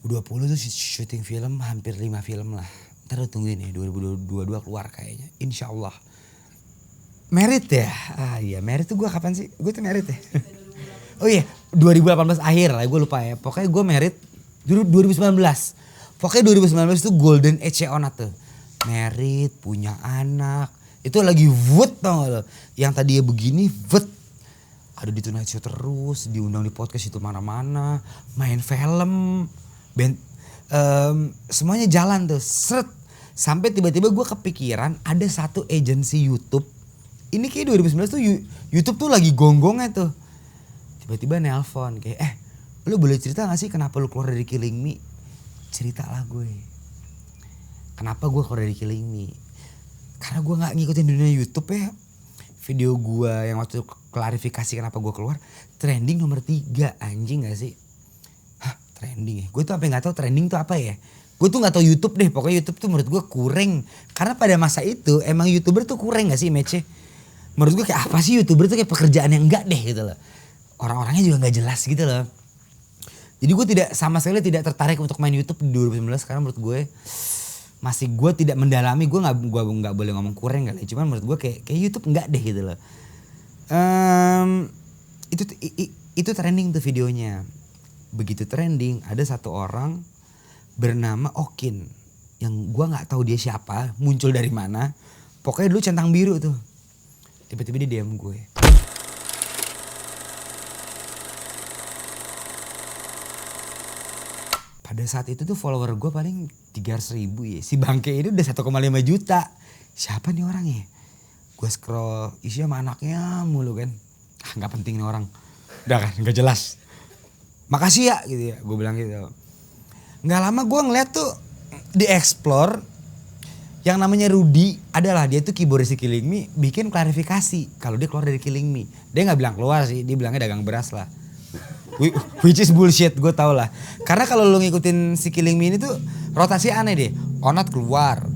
2020 tuh syuting film hampir 5 film lah. Ntar lu tungguin ya 2022 keluar kayaknya. Insya Allah. Merit ya? Ah iya merit tuh gue kapan sih? Gue tuh merit ya? Oh iya 2018 akhir lah gue lupa ya. Pokoknya gue merit 2019. Pokoknya 2019 itu golden age Onat tuh. Merit, punya anak. Itu lagi vote tau gak lo? Yang tadinya begini vote. Ada di Tonight Show terus. Diundang di podcast itu mana-mana. Main film. Semuanya jalan tuh. Seret. Sampai tiba-tiba gue kepikiran ada satu agensi YouTube. Ini kayak 2019 tuh YouTube tuh lagi gonggongnya tuh. Tiba-tiba nelpon kayak lu boleh cerita gak sih kenapa lu keluar dari Killing Me? Ceritalah gue. Kenapa gue keluar dari Killing Me? Karena gue gak ngikutin dunia YouTube ya. Video gue yang waktu klarifikasi kenapa gue keluar. Trending nomor 3 anjing gak sih? Hah trending ya? Gue tuh sampai gak tahu trending tuh apa ya. Gue tuh gak tahu YouTube deh. Pokoknya YouTube tuh menurut gue kurang. Karena pada masa itu emang YouTuber tuh kurang gak sih image-nya? Menurut gue kayak apa sih YouTuber tuh kayak pekerjaan yang enggak deh gitu loh. Orang-orangnya juga gak jelas gitu loh. Jadi gue sama sekali tidak tertarik untuk main YouTube di 2019 karena menurut gue masih gue tidak mendalami. Gue nggak boleh ngomong kurang kali. Cuman menurut gue kayak YouTube enggak deh gitu loh. Itu trending tuh videonya. Begitu trending ada satu orang bernama Okin yang gue nggak tahu dia siapa, muncul dari mana. Pokoknya dulu centang biru tuh. Tiba-tiba dia DM gue. Pada saat itu tuh follower gue paling 300 ribu ya. Si bangke ini udah 1,5 juta. Siapa nih orangnya? Gue scroll isinya sama anaknya mulu kan. Gak penting nih orang. Udah kan gak jelas. Makasih ya gitu ya. Gue bilang gitu. Gak lama gue ngeliat tuh di explore. Yang namanya Rudy adalah dia tuh keyboardis di Killing Me bikin klarifikasi kalau dia keluar dari Killing Me. Dia nggak bilang keluar sih, dia bilangnya dagang beras lah. Which is bullshit, gue tau lah. Karena kalau lu ngikutin si Killing Me ini tuh rotasi aneh deh. Onat keluar,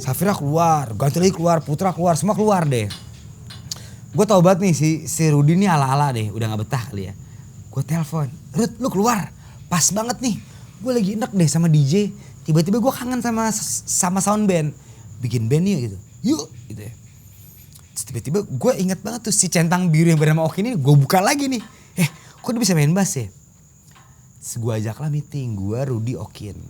Safira keluar, Ganteli keluar, Putra keluar, semua keluar deh. Gue tau banget nih si Rudy ini ala-ala deh, udah gak betah kali ya. Gue telepon, Rud lu keluar, pas banget nih. Gue lagi enak deh sama DJ, tiba-tiba gue kangen sama sound band. Bikin band yuk gitu, yuk gitu ya. Terus tiba-tiba gue inget banget tuh si centang biru yang bernama Oki ini gue buka lagi nih. Kok dia bisa main bass ya? Terus gue ajaklah meeting, gue Rudy Okin.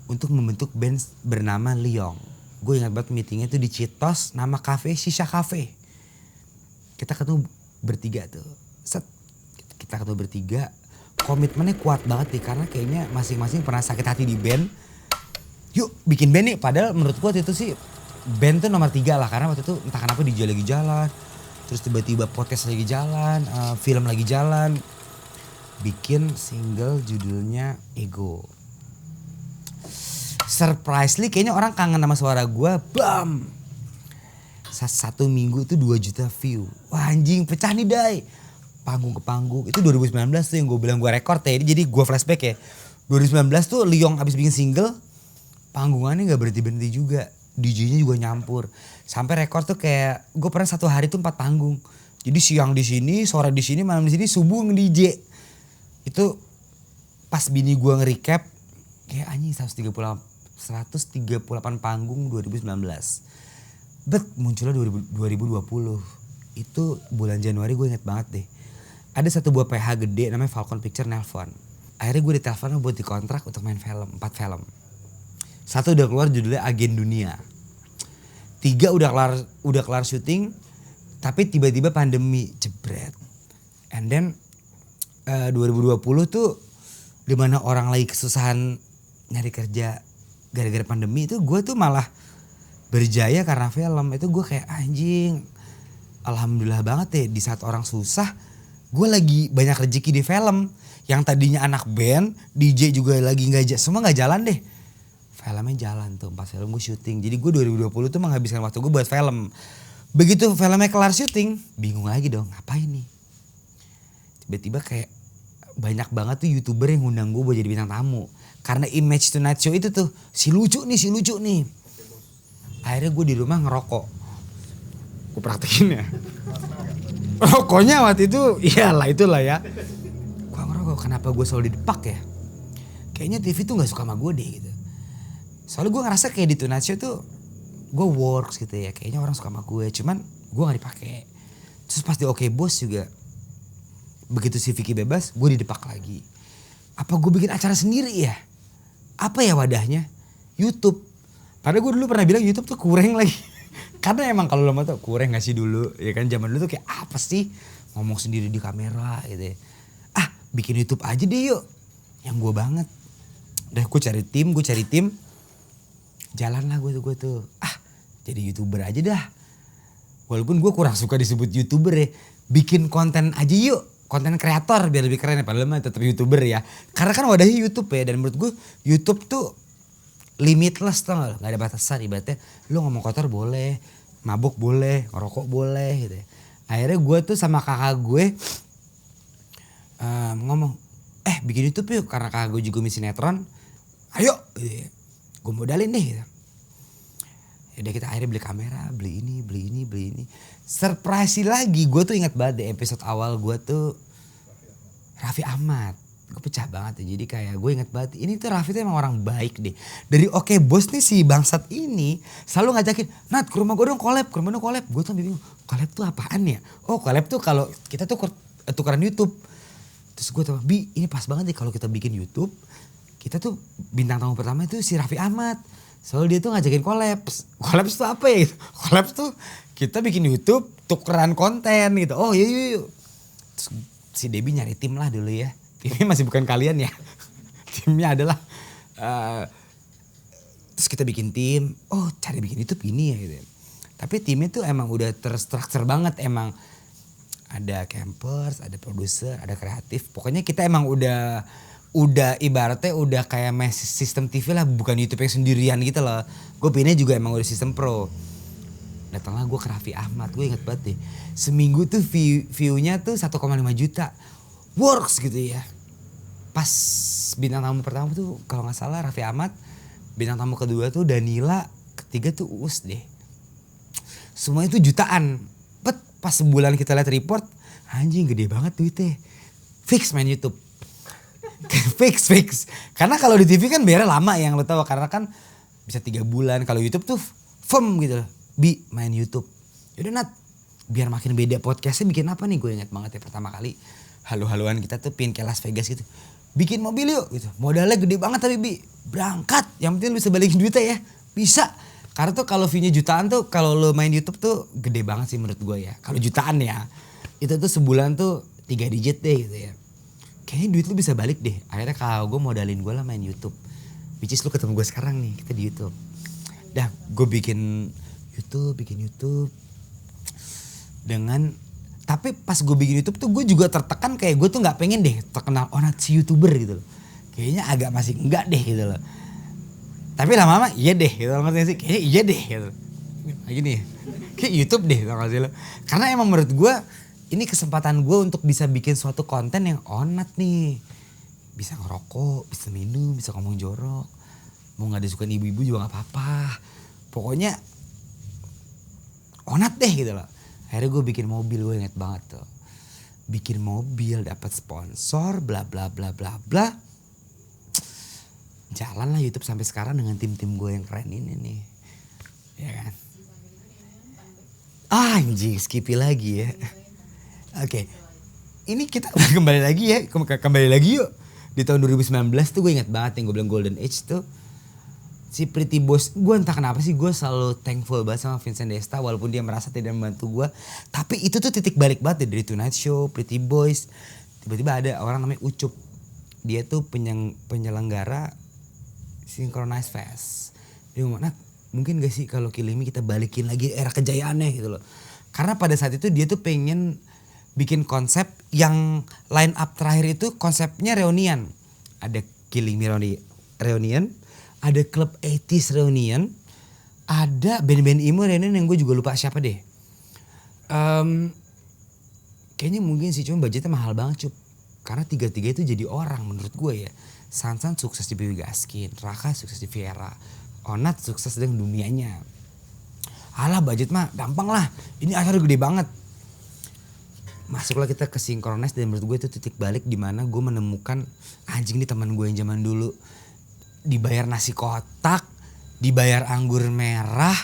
Untuk membentuk band bernama Liong. Gue ingat banget meetingnya tuh di Citos, nama cafe Shisha Cafe. Kita ketemu bertiga tuh. Kita ketemu bertiga, komitmennya kuat banget nih. Karena kayaknya masing-masing pernah sakit hati di band. Yuk bikin band nih, padahal menurut gue waktu itu sih band tuh nomor 3 lah. Karena waktu itu entah kenapa DJ lagi jalan. Terus tiba-tiba podcast lagi jalan, film lagi jalan. Bikin single judulnya Ego. Surprisingly kayaknya orang kangen sama suara gue, bam. Satu minggu itu 2 juta view. Wah anjing pecah nih Dai. Panggung ke panggung, itu 2019 tuh yang gue bilang gue rekord ya. Jadi gue flashback ya. 2019 tuh Liong abis bikin single, panggungannya gak berhenti-berhenti juga. DJ-nya juga nyampur. Sampai rekor tuh kayak gue pernah 1 hari tuh 4 panggung. Jadi siang di sini, sore di sini, malam di sini, subuh nge-DJ. Itu pas bini gue nge-recap kayak anjing 138 panggung 2019. Bet munculnya 2020. Itu bulan Januari gue inget banget deh. Ada satu buah PH gede namanya Falcon Picture nelpon. Akhirnya gue ditelepon buat dikontrak untuk main film, 4 film. 1 udah keluar judulnya Agen Dunia. 3 udah kelar syuting, tapi tiba-tiba pandemi jebret. And then 2020 tuh dimana orang lagi kesusahan nyari kerja gara-gara pandemi itu, gue tuh malah berjaya karena film. Itu gue kayak anjing, alhamdulillah banget ya di saat orang susah, gue lagi banyak rezeki di film. Yang tadinya anak band, DJ juga lagi semua gak jalan deh. Filmnya jalan tuh, 4 film gue syuting. Jadi gue 2020 tuh menghabiskan waktu gue buat film. Begitu filmnya kelar syuting, bingung lagi dong ngapain nih. Tiba-tiba kayak banyak banget tuh YouTuber yang ngundang gue buat jadi bintang tamu. Karena Image Tonight Show itu tuh, si lucu nih. Akhirnya gue di rumah ngerokok. Gue praktekin ya. Rokoknya waktu itu, iyalah itulah ya. Gue ngerokok, kenapa gue selalu didepak ya. Kayaknya TV tuh gak suka sama gue deh gitu. Soalnya gue ngerasa kayak di Tonight Show tuh gue works gitu ya. Kayaknya orang suka sama gue. Cuman gue gak dipake. Terus pas di Oke Bos juga. Begitu si Vicky bebas gue didepak lagi. Apa gue bikin acara sendiri ya? Apa ya wadahnya? YouTube. Padahal gue dulu pernah bilang YouTube tuh kurang lagi. Karena emang kalau lo mau tau kurang gak sih dulu. Ya kan zaman dulu tuh kayak apa sih? Ngomong sendiri di kamera gitu ya. Bikin YouTube aja deh yuk. Yang gue banget. Udah gue cari tim. Jalan lah gue tuh. Jadi YouTuber aja dah. Walaupun gue kurang suka disebut YouTuber ya. Bikin konten aja yuk. Konten kreator biar lebih keren ya. Padahal mah tetap YouTuber ya. Karena kan wadahnya YouTube ya. Dan menurut gue YouTube tuh limitless tau gak? Gak ada batasan ibaratnya. Lu ngomong kotor boleh. Mabuk boleh. Ngerokok boleh gitu ya. Akhirnya gue tuh sama kakak gue ngomong. Bikin YouTube yuk. Karena kakak gue juga sinetron. Ayo gitu ya. Gue modalin deh gitu. Yaudah kita akhirnya beli kamera, beli ini. Surprise lagi, gue tuh ingat banget di episode awal gue tuh Raffi Ahmad. Gue pecah banget ya, jadi kayak gue ingat banget. Ini tuh Raffi tuh emang orang baik deh. Dari Oke Bos nih si bangsat ini selalu ngajakin, Nat ke rumah gue dong collab. Gue tuh bingung, collab tuh apaan ya? Oh collab tuh kalau kita tuh tukeran YouTube. Terus gue tuh, Bi ini pas banget nih kalau kita bikin YouTube. Kita tuh bintang tamu pertama itu si Raffi Ahmad. Soalnya dia tuh ngajakin collabs. Collabs tuh apa ya? Collabs tuh kita bikin YouTube tukeran konten gitu. Oh yuk. Terus si Debbie nyari tim lah dulu ya. Timnya masih bukan kalian ya. Timnya adalah. Terus kita bikin tim. Oh cari bikin YouTube ini ya gitu. Tapi timnya tuh emang udah terstruktur banget. Emang ada campers, ada produser, ada kreatif. Pokoknya kita emang udah udah ibaratnya udah kayak sistem TV lah, bukan YouTube yang sendirian gitu loh. Gue pindah juga emang udah sistem pro. Datanglah gue ke Raffi Ahmad, gue inget banget deh. Seminggu tuh view-nya tuh 1,5 juta. Works gitu ya. Pas bintang tamu pertama tuh kalau gak salah Raffi Ahmad. Bintang tamu kedua tuh Danila. Ketiga tuh Uus deh. Semuanya tuh jutaan. Pas sebulan kita lihat report. Anjing gede banget duitnya. Fix main YouTube. fix. Karena kalau di TV kan biarnya lama yang lo tahu. Karena kan bisa 3 bulan. Kalau YouTube tuh firm gitu loh. Main YouTube. Yaudah Nat, biar makin beda podcastnya bikin apa nih? Gue ingat banget ya pertama kali halu-haluan kita tuh pin ke Las Vegas gitu. Bikin mobil yuk gitu. Modalnya gede banget tapi berangkat. Yang penting lu bisa balikin duitnya ya. Bisa. Karena tuh kalau view-nya jutaan tuh kalau lo main YouTube tuh gede banget sih menurut gue ya. Kalau jutaan ya. Itu tuh sebulan tuh 3 digit deh gitu ya. Kayaknya duit lu bisa balik deh. Akhirnya kalau gue modalin gue lah main YouTube. Which is lu ketemu gue sekarang nih. Kita di YouTube. Dah gue bikin YouTube dengan tapi pas gue bikin YouTube tuh gue juga tertekan kayak gue tuh nggak pengen deh terkenal si YouTuber gitu loh. Kayaknya agak masih enggak deh gitu loh. Tapi lama-lama iya deh gitu loh, ngerti sih? Kayaknya iya deh gitu. Kayak gini ya. Kayak YouTube deh tau gak sih lo. Karena emang menurut gue ini kesempatan gue untuk bisa bikin suatu konten yang onat nih. Bisa ngerokok, bisa minum, bisa ngomong jorok. Mau gak disukain ibu-ibu juga gak apa-apa. Pokoknya onat deh gitu loh. Akhirnya gue bikin mobil, gue inget banget tuh. Bikin mobil, dapat sponsor, bla bla bla bla bla. Jalan lah YouTube sampai sekarang dengan tim-tim gue yang keren ini nih. Ya kan? Anjing, Skippy lagi ya. Oke. Ini kita kembali lagi ya. Kembali lagi yuk. Di tahun 2019 tuh gue inget banget yang gue bilang Golden Age tuh. Si Pretty Boys, gue entah kenapa sih gue selalu thankful banget sama Vincent Desta walaupun dia merasa tidak membantu gue. Tapi itu tuh titik balik banget dari Tonight Show, Pretty Boys. Tiba-tiba ada orang namanya Ucup. Dia tuh penyelenggara Synchronized Fest. Dia ngomong, Nat mungkin gak sih kalau Killing Me kita balikin lagi era kejayaannya gitu loh. Karena pada saat itu dia tuh pengen bikin konsep yang line up terakhir itu konsepnya reunian. Ada Killing Me reunian. Ada Club 80s reunion, ada band-band emo reunion yang gue juga lupa siapa deh. Kayaknya mungkin sih cuma budgetnya mahal banget cup. Karena tiga-tiga itu jadi orang menurut gue ya. Sansan sukses di Baby Gaskin, Raka sukses di Viera, Onat sukses dengan dunianya. Alah budget mah gampang lah, ini acara gede banget. Masuklah kita ke Synchronize dan menurut gue itu titik balik di mana gue menemukan anjing nih teman gue yang zaman dulu. Dibayar nasi kotak, dibayar anggur merah.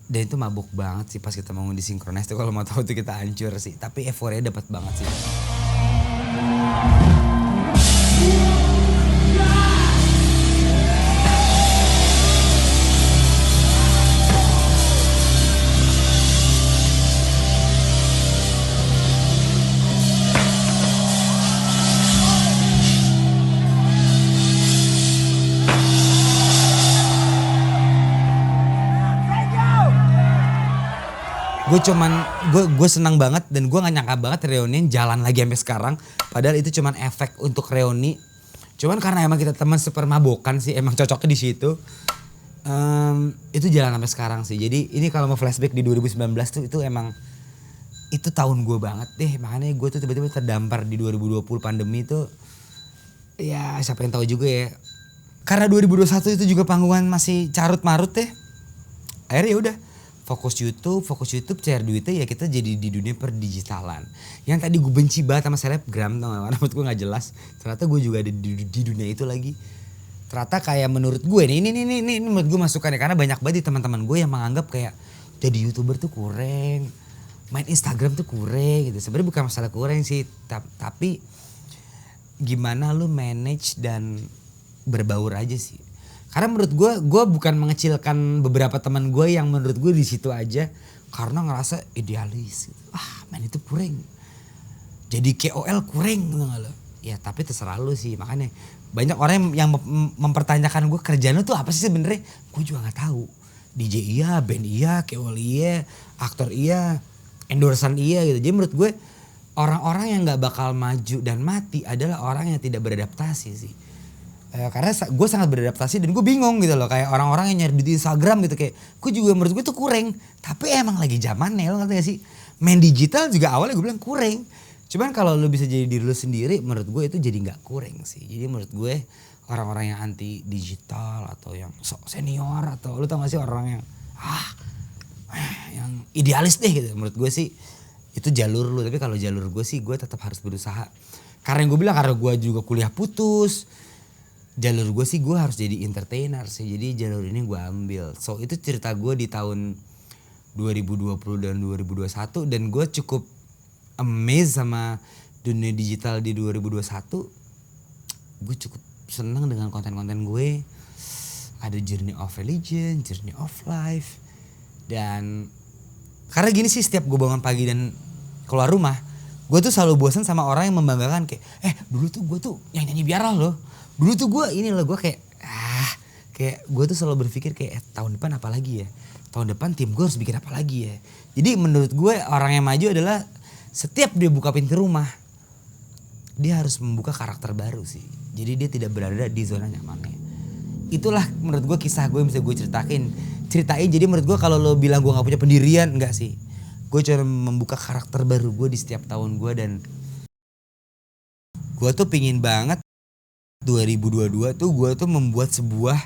Dan itu mabuk banget sih pas kita mau di Synchronize tuh, kalau mau tahu tuh kita hancur sih. Tapi euforia dapat banget sih. Gue senang banget dan gue gak nyangka banget reunian jalan lagi sampai sekarang. Padahal itu cuman efek untuk reuni. Cuman karena emang kita teman super mabokan sih, emang cocoknya di situ. Itu jalan sampai sekarang sih. Jadi ini kalau mau flashback di 2019 tuh itu emang itu tahun gue banget deh. Makanya gue tuh tiba-tiba terdampar di 2020 pandemi tuh. Ya siapa yang tahu juga ya. Karena 2021 itu juga panggungan masih carut-marut deh. Akhirnya ya udah. Fokus YouTube, cari duitnya ya kita jadi di dunia perdigitalan. Yang tadi gue benci banget sama selebgram, tau gak? Menurut gue gak jelas. Ternyata gue juga ada di dunia itu lagi. Ternyata kayak menurut gue nih, ini menurut gue masukannya. Karena banyak banget di teman-teman gue yang menganggap kayak jadi YouTuber tuh kurang. Main Instagram tuh kurang gitu. Sebenarnya bukan masalah kurang sih. Tapi gimana lu manage dan berbaur aja sih. Karena menurut gue bukan mengecilkan beberapa teman gue yang menurut gue di situ aja karena ngerasa idealis. Gitu. Main itu kurang. Jadi KOL kurang gitu gak lo? Ya tapi terserah lu sih, makanya banyak orang yang mempertanyakan gue kerjaan lu tuh apa sih sebenarnya? Gue juga nggak tahu. DJ iya, band iya, KOL iya, aktor iya, endorsean iya gitu. Jadi menurut gue orang-orang yang nggak bakal maju dan mati adalah orang yang tidak beradaptasi sih. Karena gue sangat beradaptasi dan gue bingung gitu loh, kayak orang-orang yang nyari di Instagram gitu, kayak gue juga menurut gue tuh kurang, tapi emang lagi zamannya, lo ngerti gak sih? Main digital juga awalnya gue bilang kurang, cuman kalau lo bisa jadi diri lo sendiri, menurut gue itu jadi nggak kurang sih. Jadi menurut gue orang-orang yang anti digital atau yang sok senior atau lo tau gak sih orang yang yang idealis deh gitu, menurut gue sih itu jalur lo. Tapi kalau jalur gue sih gue tetap harus berusaha, karena yang gue bilang karena gue juga kuliah putus. Jalur gue sih gue harus jadi entertainer sih, jadi jalur ini gue ambil. So itu cerita gue di tahun 2020 dan 2021, dan gue cukup amazed sama dunia digital di 2021. Gue cukup seneng dengan konten-konten gue. Ada journey of religion, journey of life. Dan karena gini sih, setiap gue bangun pagi dan keluar rumah, gue tuh selalu bosan sama orang yang membanggakan kayak dulu tuh gue tuh yang nyanyi biara loh, dulu tuh gue ini loh. Gue kayak kayak gue tuh selalu berpikir kayak tahun depan apa lagi ya, tahun depan tim gue harus bikin apa lagi ya. Jadi menurut gue orang yang maju adalah setiap dia buka pintu rumah, dia harus membuka karakter baru sih. Jadi dia tidak berada di zona nyamannya. Itulah menurut gue kisah gue yang bisa gue ceritain. Jadi menurut gue kalau lo bilang gue gak punya pendirian, enggak sih. Gue cuma membuka karakter baru gue di setiap tahun gue, dan gue tuh pingin banget 2022 tuh gue tuh membuat sebuah